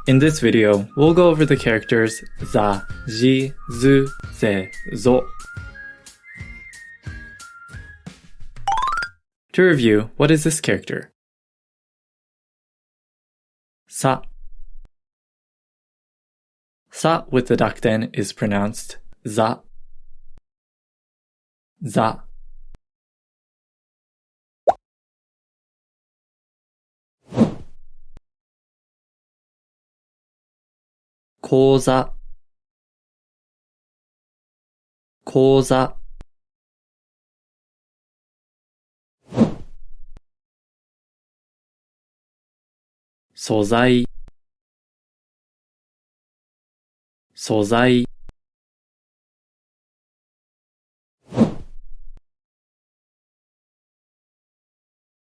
In this video, we'll go over the characters za, ji, zu, ze, zo. To review, what is this character? Sa. Sa with the dakten is pronounced za. Za. Koza. Koza. Sozai. Sozai.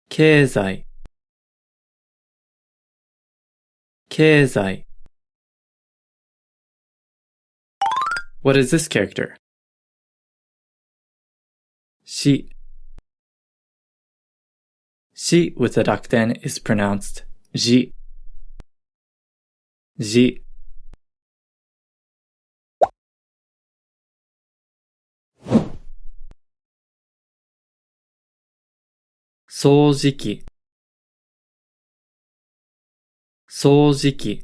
Keizai. Keizai. What is this character? Shi. Shi with the dakten is pronounced ji. Ji. Soujiki. Soujiki.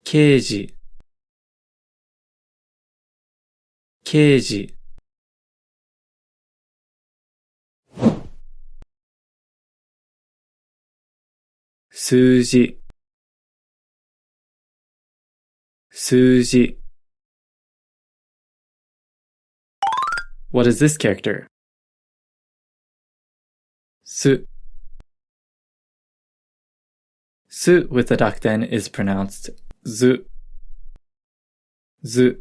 Keiji. Keiji. Suji. Suji. What is this character? Su. Su with the dakten is pronounced zu. Zu.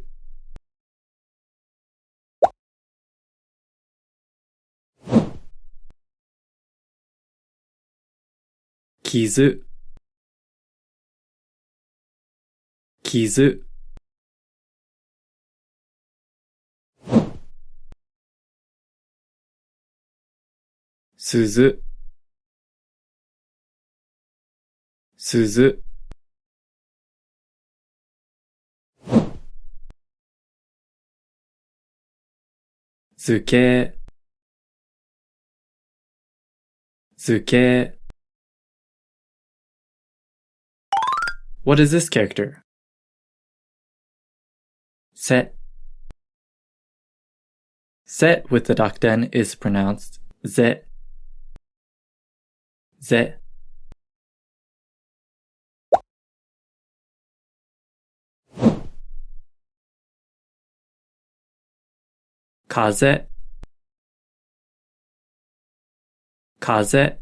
Kizu. Kizu. Suzu. Suzu. Zuke. Zuke. What is this character? Se. Se with the dakten is pronounced ze. Ze. Kaze. Kaze.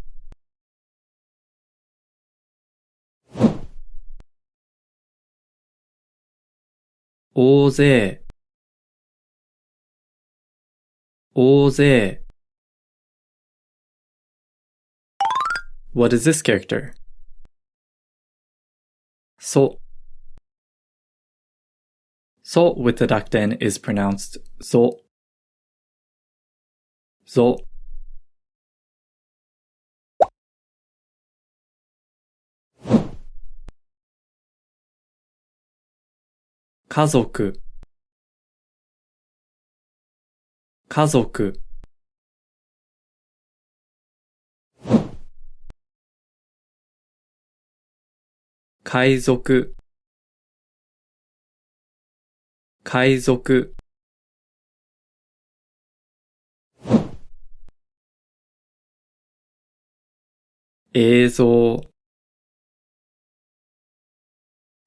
Oze. Oze. What is this character? So. So with the dakten is pronounced zo. Zo. Kazoku. Kazoku. Kaizoku. Kaizoku. Eizo.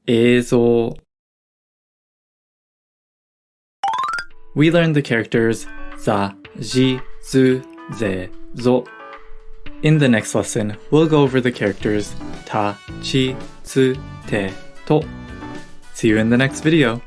Eizo. We learned the characters za, ji, zu, ze, zo. In the next lesson, we'll go over the characters ta, chi, tsu, te, to. See you in the next video.